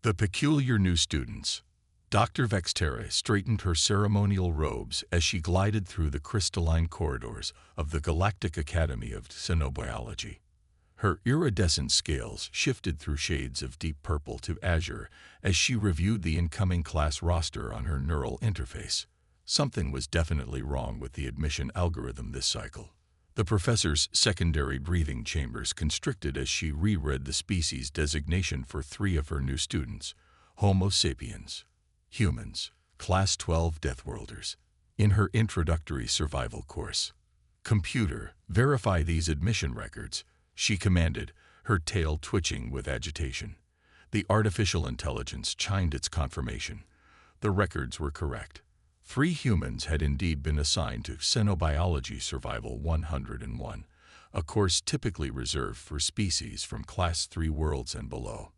The peculiar new students. Dr. Vextera straightened her ceremonial robes as she glided through the crystalline corridors of the Galactic Academy of Xenobiology. Her iridescent scales shifted through shades of deep purple to azure as she reviewed the incoming class roster on her neural interface. Something was definitely wrong with the admission algorithm this cycle. The professor's secondary breathing chambers constricted as she reread the species designation for 3 of her new students: Homo sapiens, humans, Class 12 Deathworlders. In her introductory survival course, "Computer, verify these admission records," she commanded, her tail twitching with agitation. The artificial intelligence chimed its confirmation. The records were correct. 3 humans had indeed been assigned to Xenobiology Survival 101, a course typically reserved for species from Class 3 worlds and below.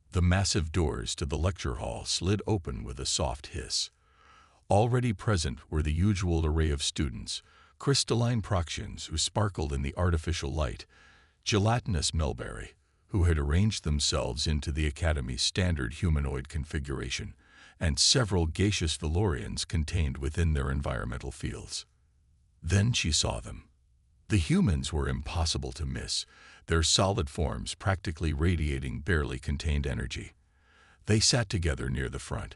The massive doors to the lecture hall slid open with a soft hiss. Already present were the usual array of students, crystalline Proxians who sparkled in the artificial light, gelatinous Melberry, who had arranged themselves into the Academy's standard humanoid configuration, and several gaseous Valorians contained within their environmental fields. Then she saw them. The humans were impossible to miss, their solid forms practically radiating barely contained energy. They sat together near the front,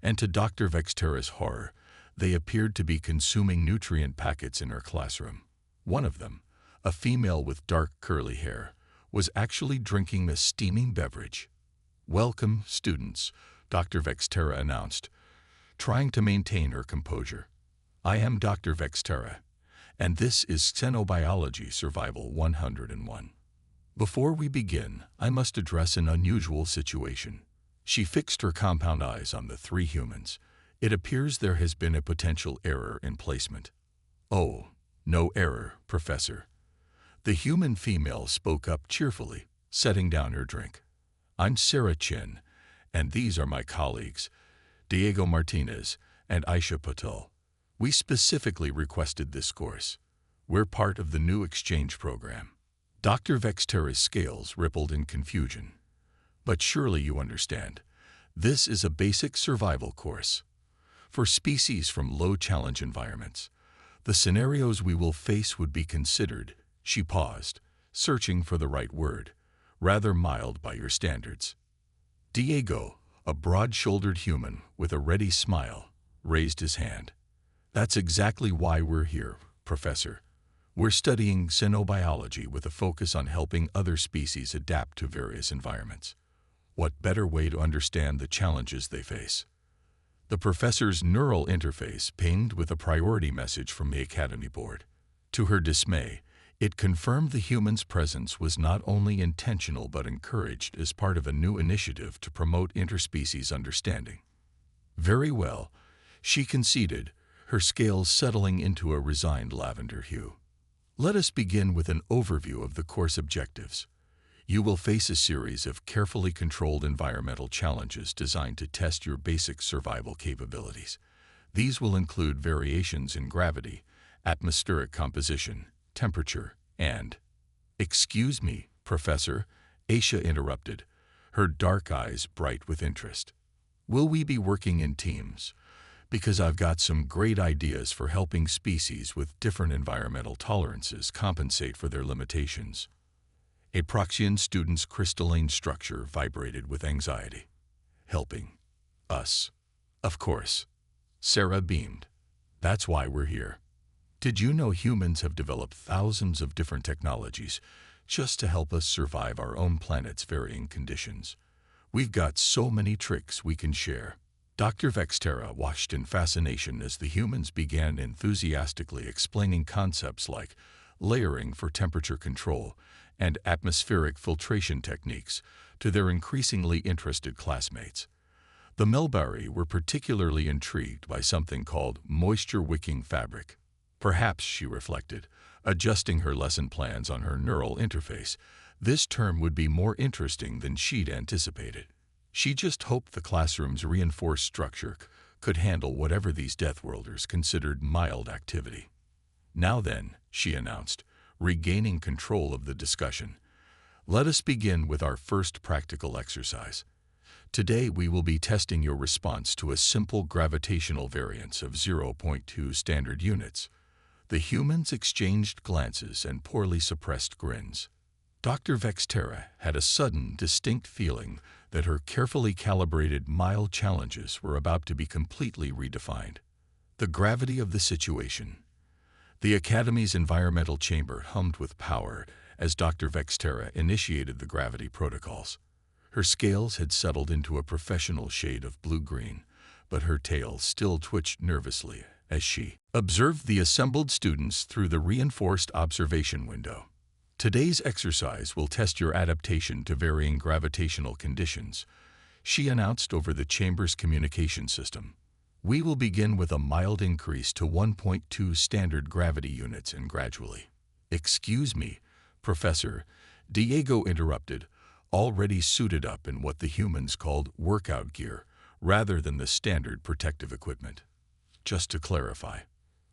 and to Dr. Vextera's horror, they appeared to be consuming nutrient packets in her classroom. One of them, a female with dark curly hair, was actually drinking a steaming beverage. "Welcome, students," Dr. Vextera announced, trying to maintain her composure. "I am Dr. Vextera, and this is Xenobiology Survival 101. Before we begin, I must address an unusual situation." She fixed her compound eyes on the 3 humans. "It appears there has been a potential error in placement." "Oh, no error, Professor." The human female spoke up cheerfully, setting down her drink. "I'm Sarah Chin, and these are my colleagues, Diego Martinez and Aisha Patel. We specifically requested this course. We're part of the new exchange program." Dr. Vextera's scales rippled in confusion. "But surely you understand. This is a basic survival course. For species from low-challenge environments, the scenarios we will face would be considered," she paused, searching for the right word, "rather mild by your standards." Diego, a broad-shouldered human with a ready smile, raised his hand. "That's exactly why we're here, Professor. We're studying xenobiology with a focus on helping other species adapt to various environments. What better way to understand the challenges they face?" The professor's neural interface pinged with a priority message from the Academy Board. To her dismay, it confirmed the human's presence was not only intentional but encouraged as part of a new initiative to promote interspecies understanding. "Very well," she conceded, her scales settling into a resigned lavender hue. "Let us begin with an overview of the course objectives. You will face a series of carefully controlled environmental challenges designed to test your basic survival capabilities. These will include variations in gravity, atmospheric composition, temperature, and—" "Excuse me, Professor," Aisha interrupted, her dark eyes bright with interest. "Will we be working in teams? Because I've got some great ideas for helping species with different environmental tolerances compensate for their limitations." A Proxian student's crystalline structure vibrated with anxiety. "Helping us? Of course." Sarah beamed. "That's why we're here. Did you know humans have developed thousands of different technologies just to help us survive our own planet's varying conditions? We've got so many tricks we can share." Dr. Vextera watched in fascination as the humans began enthusiastically explaining concepts like layering for temperature control and atmospheric filtration techniques to their increasingly interested classmates. The Melbari were particularly intrigued by something called moisture-wicking fabric. Perhaps, she reflected, adjusting her lesson plans on her neural interface, this term would be more interesting than she'd anticipated. She just hoped the classroom's reinforced structure could handle whatever these Deathworlders considered mild activity. "Now then," she announced, regaining control of the discussion, "let us begin with our first practical exercise. Today we will be testing your response to a simple gravitational variance of 0.2 standard units. The humans exchanged glances and poorly suppressed grins. Dr. Vexterra had a sudden, distinct feeling that her carefully calibrated mild challenges were about to be completely redefined. The gravity of the situation. The Academy's environmental chamber hummed with power as Dr. Vexterra initiated the gravity protocols. Her scales had settled into a professional shade of blue-green, but her tail still twitched nervously as she observed the assembled students through the reinforced observation window. Today's exercise will test your adaptation to varying gravitational conditions, she announced over the chamber's communication system. We will begin with a mild increase to 1.2 standard gravity units and gradually. Excuse me, Professor, Diego interrupted, already suited up in what the humans called workout gear, rather than the standard protective equipment. Just to clarify,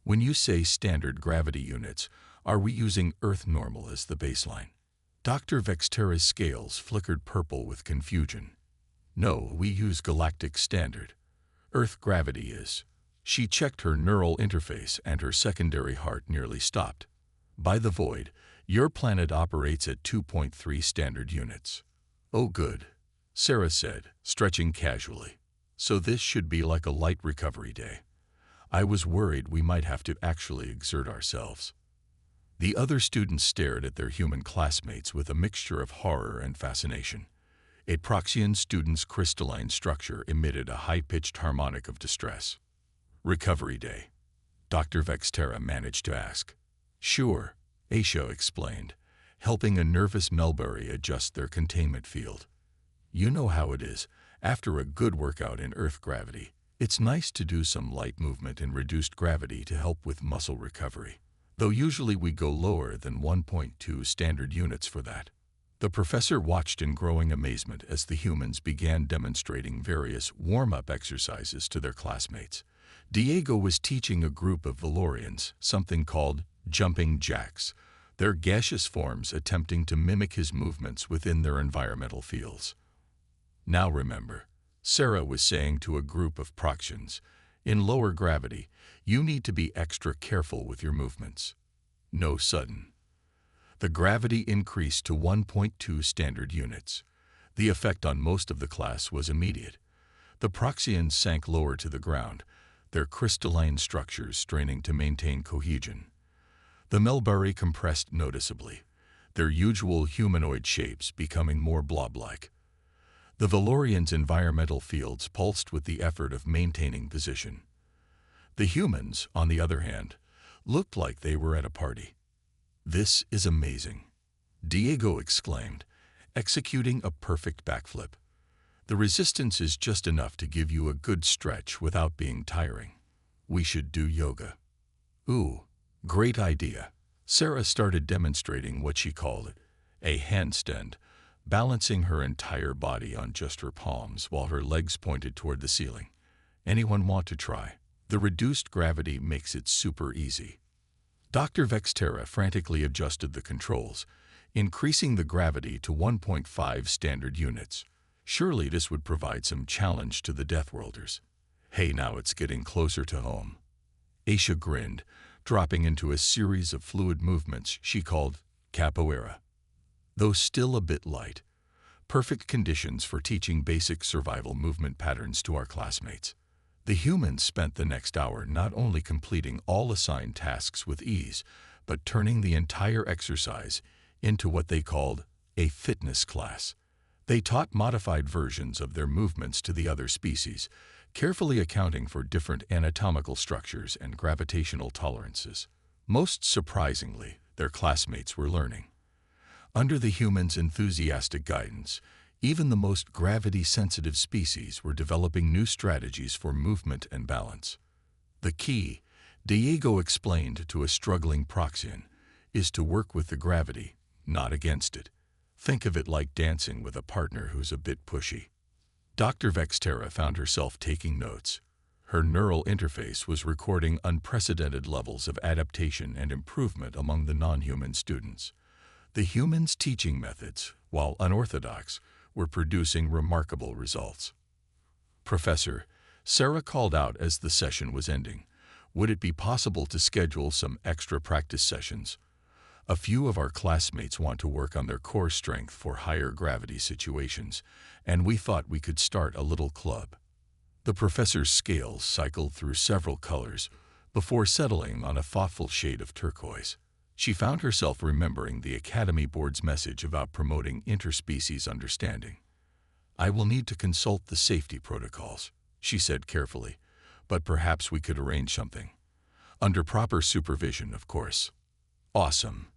when you say standard gravity units, are we using Earth normal as the baseline? Dr. Vexterra's scales flickered purple with confusion. No, we use Galactic standard. Earth gravity is. She checked her neural interface and her secondary heart nearly stopped. By the void, your planet operates at 2.3 standard units. Oh good, Sarah said, stretching casually. So this should be like a light recovery day. I was worried we might have to actually exert ourselves. The other students stared at their human classmates with a mixture of horror and fascination. A Proxian student's crystalline structure emitted a high-pitched harmonic of distress. Recovery day, Dr. Vexterra managed to ask. Sure, Aisha explained, helping a nervous Melbury adjust their containment field. You know how it is, after a good workout in Earth gravity, it's nice to do some light movement in reduced gravity to help with muscle recovery, though usually we go lower than 1.2 standard units for that. The professor watched in growing amazement as the humans began demonstrating various warm-up exercises to their classmates. Diego was teaching a group of Valorians something called jumping jacks, their gaseous forms attempting to mimic his movements within their environmental fields. Now remember, Sarah was saying to a group of Proxians, in lower gravity, you need to be extra careful with your movements. No sudden. The gravity increased to 1.2 standard units. The effect on most of the class was immediate. The Proxians sank lower to the ground, their crystalline structures straining to maintain cohesion. The Melbury compressed noticeably, their usual humanoid shapes becoming more blob-like. The Valorians' environmental fields pulsed with the effort of maintaining position. The humans, on the other hand, looked like they were at a party. This is amazing, Diego exclaimed, executing a perfect backflip. The resistance is just enough to give you a good stretch without being tiring. We should do yoga. Ooh, great idea. Sarah started demonstrating what she called a handstand, balancing her entire body on just her palms while her legs pointed toward the ceiling. Anyone want to try? The reduced gravity makes it super easy. Dr. Vexterra frantically adjusted the controls, increasing the gravity to 1.5 standard units. Surely this would provide some challenge to the Deathworlders. Hey, now it's getting closer to home. Aisha grinned, dropping into a series of fluid movements she called capoeira. Though still a bit light, perfect conditions for teaching basic survival movement patterns to our classmates. The humans spent the next hour not only completing all assigned tasks with ease, but turning the entire exercise into what they called a fitness class. They taught modified versions of their movements to the other species, carefully accounting for different anatomical structures and gravitational tolerances. Most surprisingly, their classmates were learning. Under the humans' enthusiastic guidance, even the most gravity-sensitive species were developing new strategies for movement and balance. The key, Diego explained to a struggling Proxian, is to work with the gravity, not against it. Think of it like dancing with a partner who's a bit pushy. Dr. Vexterra found herself taking notes. Her neural interface was recording unprecedented levels of adaptation and improvement among the non-human students. The humans' teaching methods, while unorthodox, were producing remarkable results. "Professor," Sarah called out as the session was ending, "would it be possible to schedule some extra practice sessions? A few of our classmates want to work on their core strength for higher gravity situations, and we thought we could start a little club." The professor's scales cycled through several colors before settling on a thoughtful shade of turquoise. She found herself remembering the Academy Board's message about promoting interspecies understanding. "I will need to consult the safety protocols," she said carefully, "but perhaps we could arrange something. Under proper supervision, of course." "Awesome."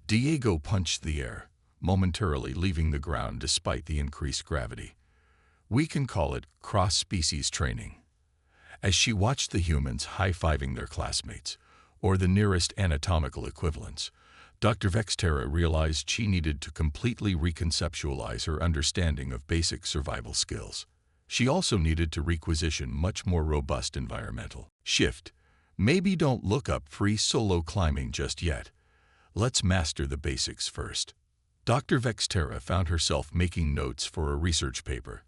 Diego punched the air, momentarily leaving the ground despite the increased gravity. "We can call it cross-species training." As she watched the humans high-fiving their classmates, or the nearest anatomical equivalents, Dr. Vexterra realized she needed to completely reconceptualize her understanding of basic survival skills. She also needed to requisition much more robust environmental shift. "Maybe don't look up free solo climbing just yet. Let's master the basics first." Dr. Vexterra found herself making notes for a research paper.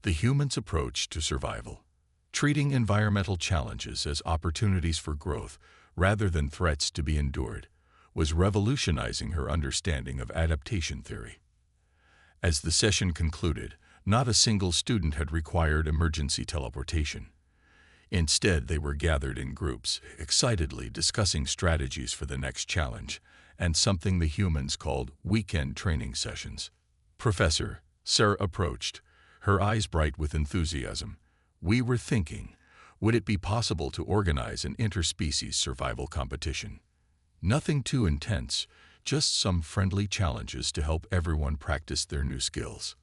The human's approach to survival, treating environmental challenges as opportunities for growth rather than threats to be endured, was revolutionizing her understanding of adaptation theory. As the session concluded, not a single student had required emergency teleportation. Instead, they were gathered in groups, excitedly discussing strategies for the next challenge, and something the humans called weekend training sessions. "Professor," Sarah approached, her eyes bright with enthusiasm, "we were thinking, would it be possible to organize an interspecies survival competition? Nothing too intense, just some friendly challenges to help everyone practice their new skills."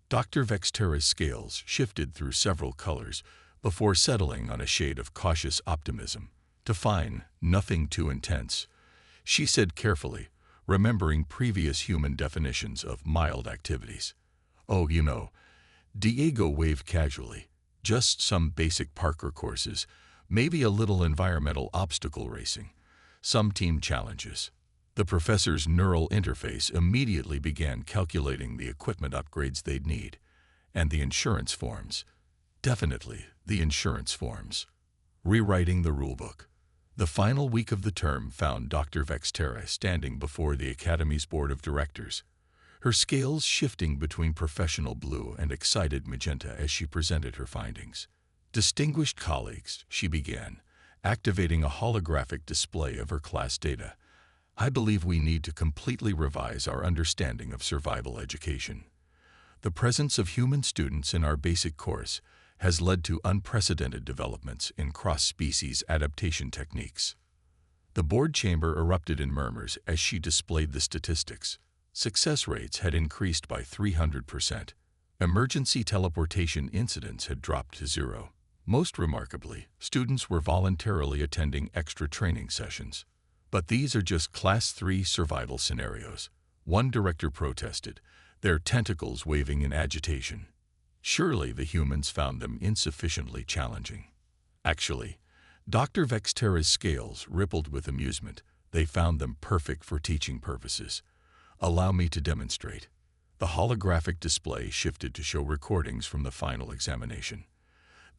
Dr. Vexterra's scales shifted through several colors before settling on a shade of cautious optimism. "Fine, nothing too intense," she said carefully, remembering previous human definitions of mild activities. "Oh, Diego waved casually, "just some basic parkour courses, maybe a little environmental obstacle racing, some team challenges." The professor's neural interface immediately began calculating the equipment upgrades they'd need, and the insurance forms. Definitely the insurance forms. Rewriting the rulebook. The final week of the term found Dr. Vexterra standing before the Academy's board of directors, her scales shifting between professional blue and excited magenta as she presented her findings. "Distinguished colleagues," she began, activating a holographic display of her class data, "I believe we need to completely revise our understanding of survival education. The presence of human students in our basic course has led to unprecedented developments in cross-species adaptation techniques." The board chamber erupted in murmurs as she displayed the statistics. Success rates had increased by 300%. Emergency teleportation incidents had dropped to 0. Most remarkably, students were voluntarily attending extra training sessions. "But these are just Class 3 survival scenarios," one director protested, their tentacles waving in agitation. Surely the humans found them insufficiently challenging. Actually, Dr. Vexterra's scales rippled with amusement. "They found them perfect for teaching purposes. Allow me to demonstrate." The holographic display shifted to show recordings from the final examination.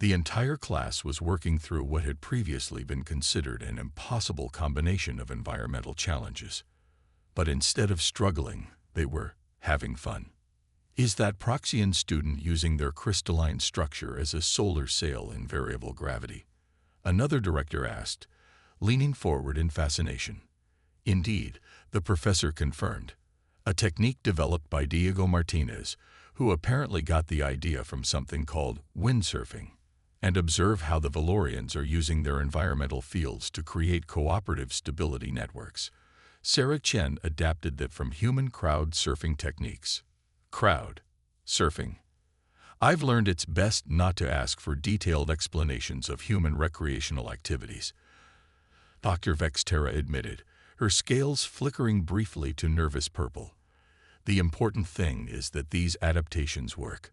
The entire class was working through what had previously been considered an impossible combination of environmental challenges. But instead of struggling, they were having fun. "Is that Proxian student using their crystalline structure as a solar sail in variable gravity?" another director asked, leaning forward in fascination. "Indeed," the professor confirmed, "a technique developed by Diego Martinez, who apparently got the idea from something called windsurfing. And observe how the Valorians are using their environmental fields to create cooperative stability networks." Sarah Chen adapted that from human crowd surfing techniques. Crowd surfing. "I've learned it's best not to ask for detailed explanations of human recreational activities," Dr. Vexterra admitted, her scales flickering briefly to nervous purple. "The important thing is that these adaptations work."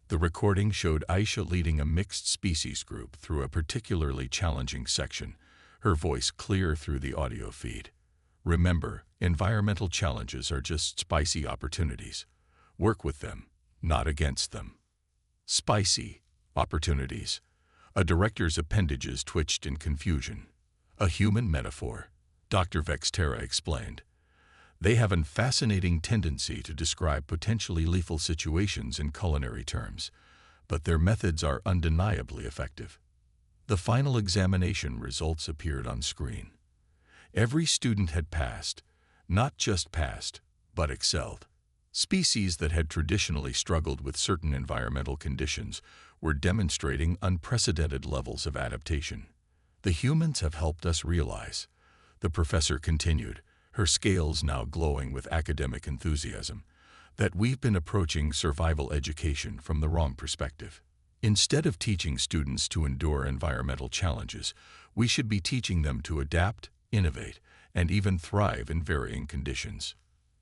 The recording showed Aisha leading a mixed species group through a particularly challenging section, her voice clear through the audio feed. "Remember, environmental challenges are just spicy opportunities. Work with them, not against them." Spicy Opportunities. A director's appendages twitched in confusion. A human metaphor, Dr. Vextera explained. They have a fascinating tendency to describe potentially lethal situations in culinary terms, but their methods are undeniably effective. The final examination results appeared on screen. Every student had passed, not just passed, but excelled. Species that had traditionally struggled with certain environmental conditions were demonstrating unprecedented levels of adaptation. The humans have helped us realize, the professor continued, her scales now glowing with academic enthusiasm, that we've been approaching survival education from the wrong perspective. Instead of teaching students to endure environmental challenges, we should be teaching them to adapt, innovate, and even thrive in varying conditions.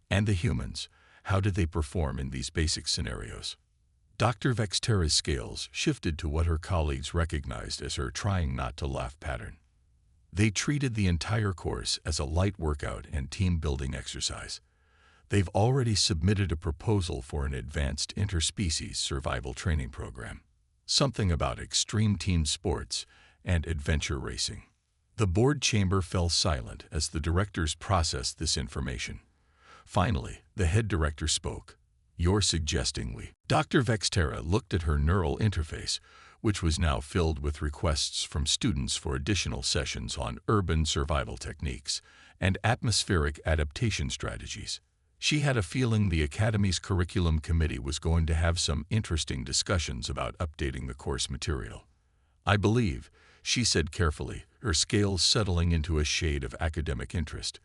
And the humans, how did they perform in these basic scenarios? Dr. Vextera's scales shifted to what her colleagues recognized as her trying not to laugh pattern. They treated the entire course as a light workout and team-building exercise. They've already submitted a proposal for an advanced interspecies survival training program. Something about extreme team sports and adventure racing. The board chamber fell silent as the directors processed this information. Finally, the head director spoke. You're suggesting we... Dr. Vextera looked at her neural interface, which was now filled with requests from students for additional sessions on urban survival techniques and atmospheric adaptation strategies. She had a feeling the Academy's curriculum committee was going to have some interesting discussions about updating the course material. I believe, she said carefully, her scales settling into a shade of academic interest,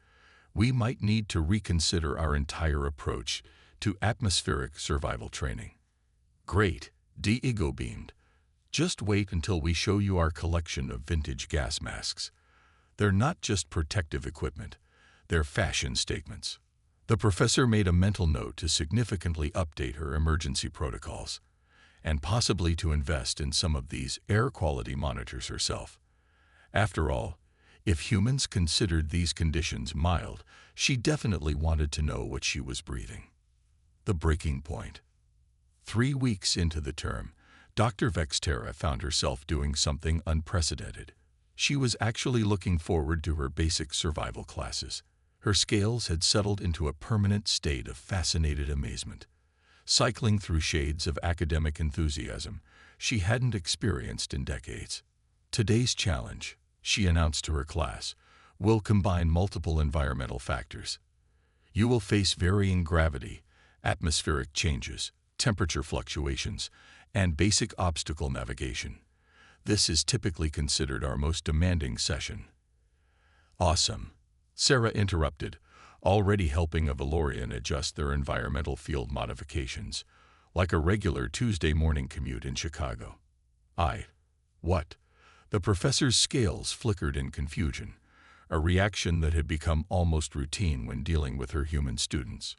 we might need to reconsider our entire approach to atmospheric survival training. Great, Diego beamed. Just wait until we show you our collection of vintage gas masks. They're not just protective equipment, they're fashion statements. The professor made a mental note to significantly update her emergency protocols, and possibly to invest in some of these air quality monitors herself. After all, if humans considered these conditions mild, she definitely wanted to know what she was breathing. The breaking point. 3 weeks into the term, Dr. Vextera found herself doing something unprecedented. She was actually looking forward to her basic survival classes. Her scales had settled into a permanent state of fascinated amazement. Cycling through shades of academic enthusiasm she hadn't experienced in decades. Today's challenge, she announced to her class, will combine multiple environmental factors. You will face varying gravity, atmospheric changes, temperature fluctuations, and basic obstacle navigation. This is typically considered our most demanding session. Awesome, Sarah interrupted, already helping a Valorian adjust their environmental field modifications, like a regular Tuesday morning commute in Chicago. What? The professor's scales flickered in confusion, a reaction that had become almost routine when dealing with her human students.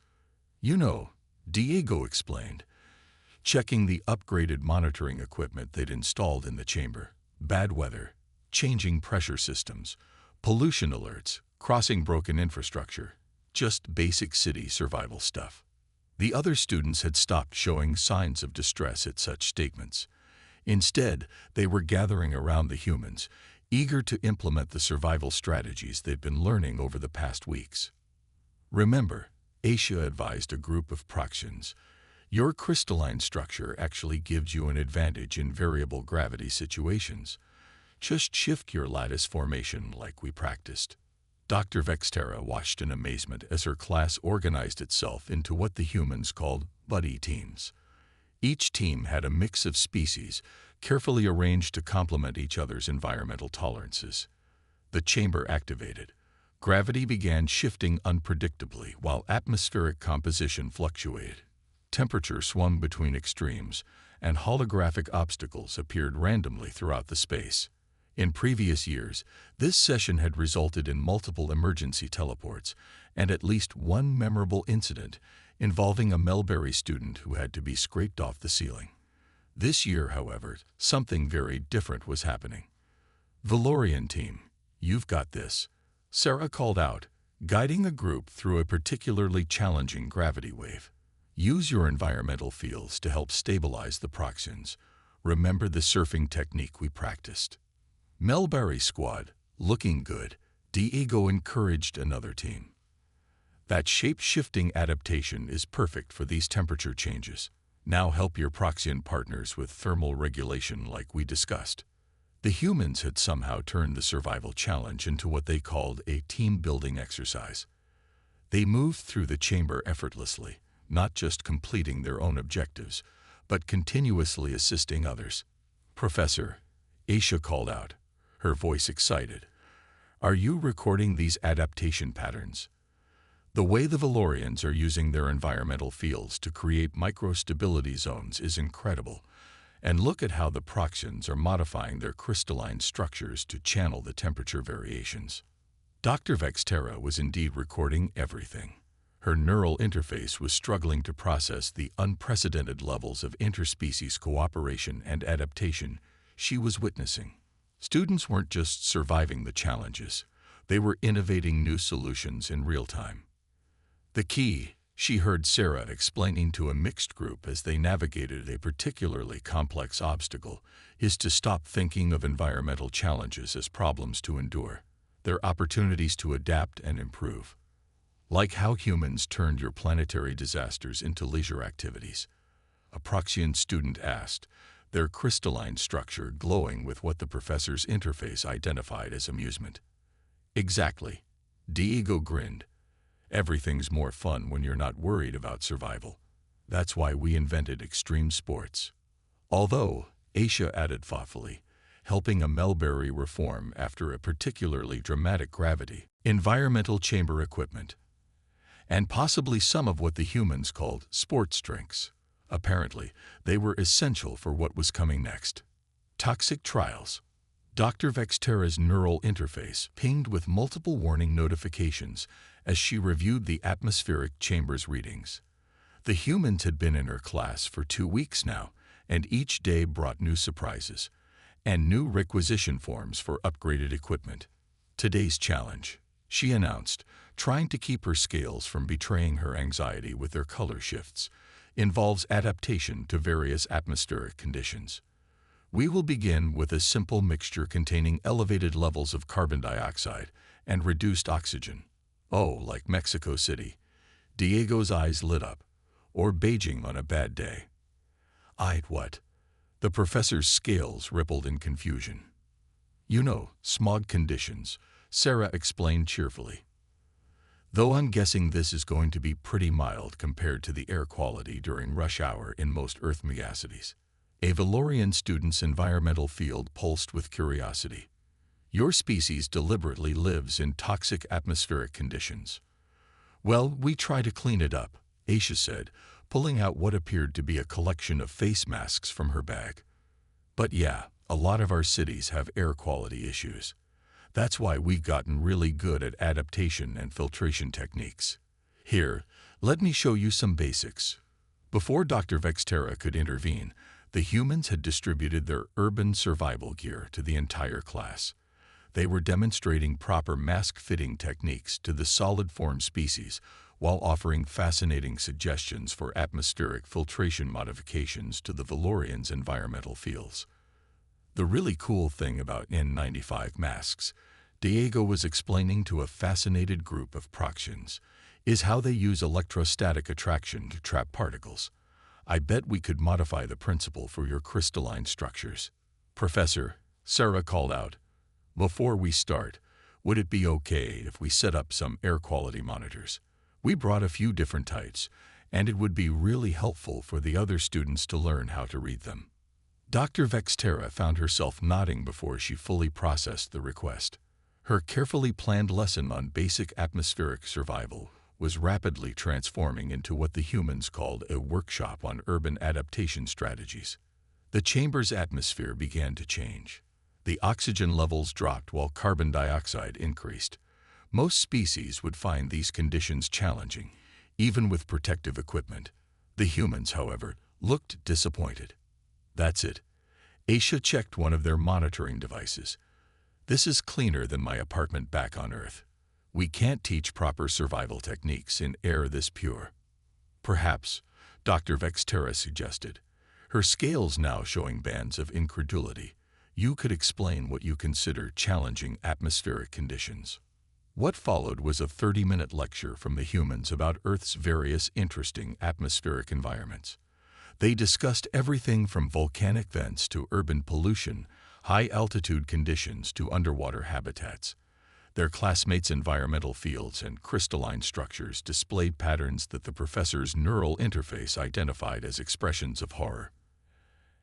You know, Diego explained, checking the upgraded monitoring equipment they'd installed in the chamber. Bad weather, changing pressure systems, pollution alerts, crossing broken infrastructure, just basic city survival stuff. The other students had stopped showing signs of distress at such statements. Instead, they were gathering around the humans, eager to implement the survival strategies they'd been learning over the past weeks. Remember, Aisha advised a group of Proxians, your crystalline structure actually gives you an advantage in variable gravity situations. Just shift your lattice formation like we practiced. Dr. Vextera watched in amazement as her class organized itself into what the humans called buddy teams. Each team had a mix of species, carefully arranged to complement each other's environmental tolerances. The chamber activated. Gravity began shifting unpredictably while atmospheric composition fluctuated. Temperature swung between extremes, and holographic obstacles appeared randomly throughout the space. In previous years, this session had resulted in multiple emergency teleports and at least one memorable incident involving a Melbury student who had to be scraped off the ceiling. This year, however, something very different was happening. Valorian team, you've got this, Sarah called out, guiding the group through a particularly challenging gravity wave. Use your environmental fields to help stabilize the Proxians, remember the surfing technique we practiced? Melberry squad, looking good, Diego encouraged another team. That shape-shifting adaptation is perfect for these temperature changes. Now help your Proxian partners with thermal regulation like we discussed. The humans had somehow turned the survival challenge into what they called a team-building exercise. They moved through the chamber effortlessly, not just completing their own objectives, but continuously assisting others. Professor, Aisha called out, her voice excited. Are you recording these adaptation patterns? The way the Valorians are using their environmental fields to create micro-stability zones is incredible. And look at how the Proxians are modifying their crystalline structures to channel the temperature variations. Dr. Vexterra was indeed recording everything. Her neural interface was struggling to process the unprecedented levels of interspecies cooperation and adaptation she was witnessing. Students weren't just surviving the challenges, they were innovating new solutions in real time. The key, she heard Sarah explaining to a mixed group as they navigated a particularly complex obstacle, is to stop thinking of environmental challenges as problems to endure. They're opportunities to adapt and improve. Like how humans turned your planetary disasters into leisure activities. A Proxian student asked, their crystalline structure glowing with what the professor's interface identified as amusement. Exactly. Diego grinned. Everything's more fun when you're not worried about survival. That's why we invented extreme sports. Although, Aisha added thoughtfully, helping a Melberry reform after a particularly dramatic gravity, environmental chamber equipment, and possibly some of what the humans called sports drinks. Apparently, they were essential for what was coming next. Toxic trials. Dr. Vexterra's neural interface pinged with multiple warning notifications as she reviewed the atmospheric chamber's readings. The humans had been in her class for 2 weeks now, and each day brought new surprises and new requisition forms for upgraded equipment. Today's challenge, she announced, trying to keep her scales from betraying her anxiety with their color shifts, involves adaptation to various atmospheric conditions. We will begin with a simple mixture containing elevated levels of carbon dioxide and reduced oxygen. Oh, like Mexico City. Diego's eyes lit up. Or Beijing on a bad day. What? The professor's scales rippled in confusion. You know, smog conditions, Sarah explained cheerfully. Though I'm guessing this is going to be pretty mild compared to the air quality during rush hour in most Earth megacities. A Valorian student's environmental field pulsed with curiosity. Your species deliberately lives in toxic atmospheric conditions. Well, we try to clean it up, Aisha said, pulling out what appeared to be a collection of face masks from her bag. But yeah, a lot of our cities have air quality issues. That's why we've gotten really good at adaptation and filtration techniques. Here, let me show you some basics. Before Dr. Vexterra could intervene, the humans had distributed their urban survival gear to the entire class. They were demonstrating proper mask-fitting techniques to the solid-form species while offering fascinating suggestions for atmospheric filtration modifications to the Valorians' environmental fields. The really cool thing about N95 masks, Diego was explaining to a fascinated group of Proxians, is how they use electrostatic attraction to trap particles. I bet we could modify the principle for your crystalline structures. Professor, Sarah called out, before we start, would it be okay if we set up some air quality monitors? We brought a few different types, and it would be really helpful for the other students to learn how to read them. Dr. Vexterra found herself nodding before she fully processed the request. Her carefully planned lesson on basic atmospheric survival was rapidly transforming into what the humans called a workshop on urban adaptation strategies. The chamber's atmosphere began to change. The oxygen levels dropped while carbon dioxide increased. Most species would find these conditions challenging, even with protective equipment. The humans, however, looked disappointed. That's it. Aisha checked one of their monitoring devices. This is cleaner than my apartment back on Earth. We can't teach proper survival techniques in air this pure. Perhaps, Dr. Vexterra suggested. her scales now showing bands of incredulity. You could explain what you consider challenging atmospheric conditions. What followed was a 30-minute lecture from the humans about Earth's various interesting atmospheric environments. They discussed everything from volcanic vents to urban pollution, high-altitude conditions to underwater habitats. Their classmates' environmental fields and crystalline structures displayed patterns that the professor's neural interface identified as expressions of horror.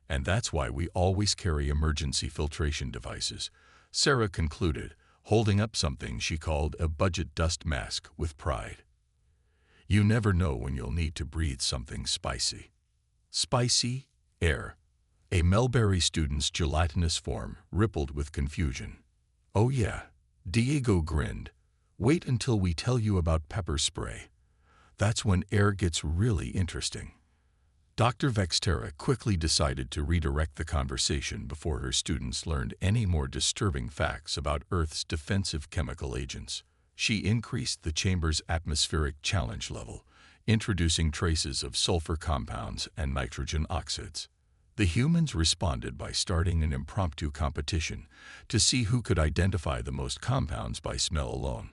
And that's why we always carry emergency filtration devices, Sarah concluded, holding up something she called a budget dust mask with pride. You never know when you'll need to breathe something spicy. Spicy air. A Melberry student's gelatinous form rippled with confusion. Oh yeah, Diego grinned. Wait until we tell you about pepper spray. That's when air gets really interesting. Dr. Vextera quickly decided to redirect the conversation before her students learned any more disturbing facts about Earth's defensive chemical agents. She increased the chamber's atmospheric challenge level, introducing traces of sulfur compounds and nitrogen oxides. The humans responded by starting an impromptu competition to see who could identify the most compounds by smell alone.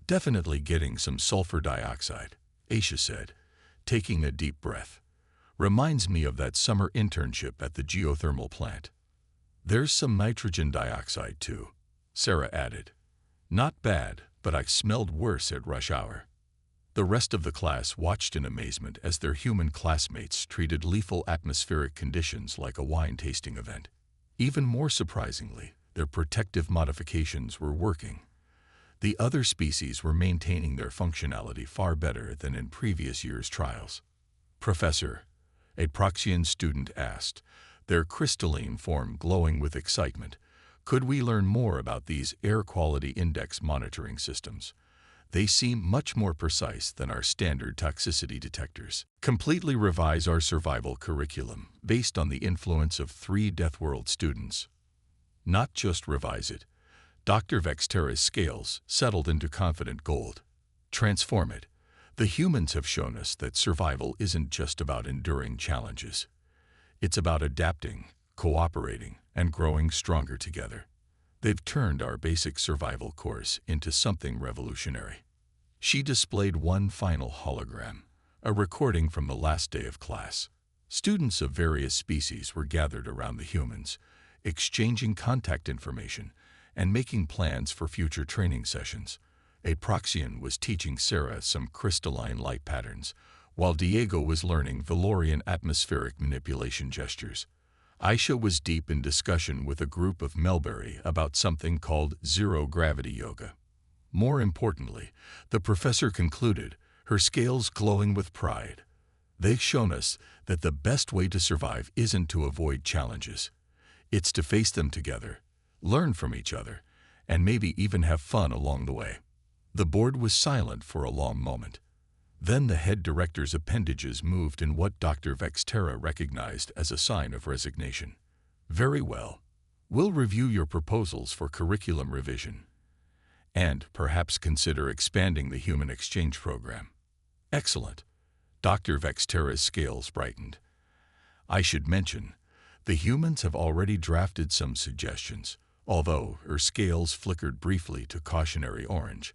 Definitely getting some sulfur dioxide, Aisha said, taking a deep breath. Reminds me of that summer internship at the geothermal plant. There's some nitrogen dioxide too, Sarah added. Not bad, but I smelled worse at rush hour. The rest of the class watched in amazement as their human classmates treated lethal atmospheric conditions like a wine-tasting event. Even more surprisingly, their protective modifications were working. The other species were maintaining their functionality far better than in previous years' trials. Professor, a Proxian student asked, their crystalline form glowing with excitement, could we learn more about these air quality index monitoring systems? They seem much more precise than our standard toxicity detectors. Completely revise our survival curriculum based on the influence of 3 Deathworld students. Not just revise it. Dr. Vextera's scales settled into confident gold. Transform it. The humans have shown us that survival isn't just about enduring challenges. It's about adapting, cooperating, and growing stronger together. They've turned our basic survival course into something revolutionary. She displayed one final hologram, a recording from the last day of class. Students of various species were gathered around the humans, exchanging contact information and making plans for future training sessions. A Proxian was teaching Sarah some crystalline light patterns, while Diego was learning Valorian atmospheric manipulation gestures. Aisha was deep in discussion with a group of Melberry about something called zero-gravity yoga. More importantly, the professor concluded, her scales glowing with pride. They've shown us that the best way to survive isn't to avoid challenges. It's to face them together, learn from each other, and maybe even have fun along the way. The board was silent for a long moment. Then the head director's appendages moved in what Dr. Vextera recognized as a sign of resignation. Very well. We'll review your proposals for curriculum revision. And perhaps consider expanding the human exchange program. Excellent. Dr. Vextera's scales brightened. I should mention, the humans have already drafted some suggestions, although her scales flickered briefly to cautionary orange.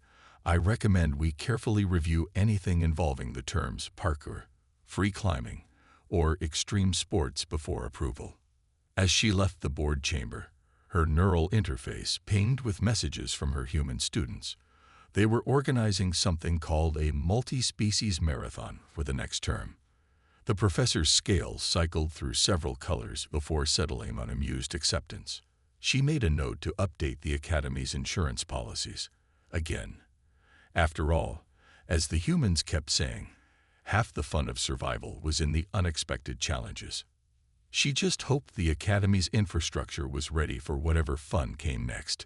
I recommend we carefully review anything involving the terms parkour, free climbing, or extreme sports before approval. As she left the board chamber, her neural interface pinged with messages from her human students. They were organizing something called a multi-species marathon for the next term. The professor's scales cycled through several colors before settling on amused acceptance. She made a note to update the Academy's insurance policies. Again. After all, as the humans kept saying, half the fun of survival was in the unexpected challenges. She just hoped the Academy's infrastructure was ready for whatever fun came next.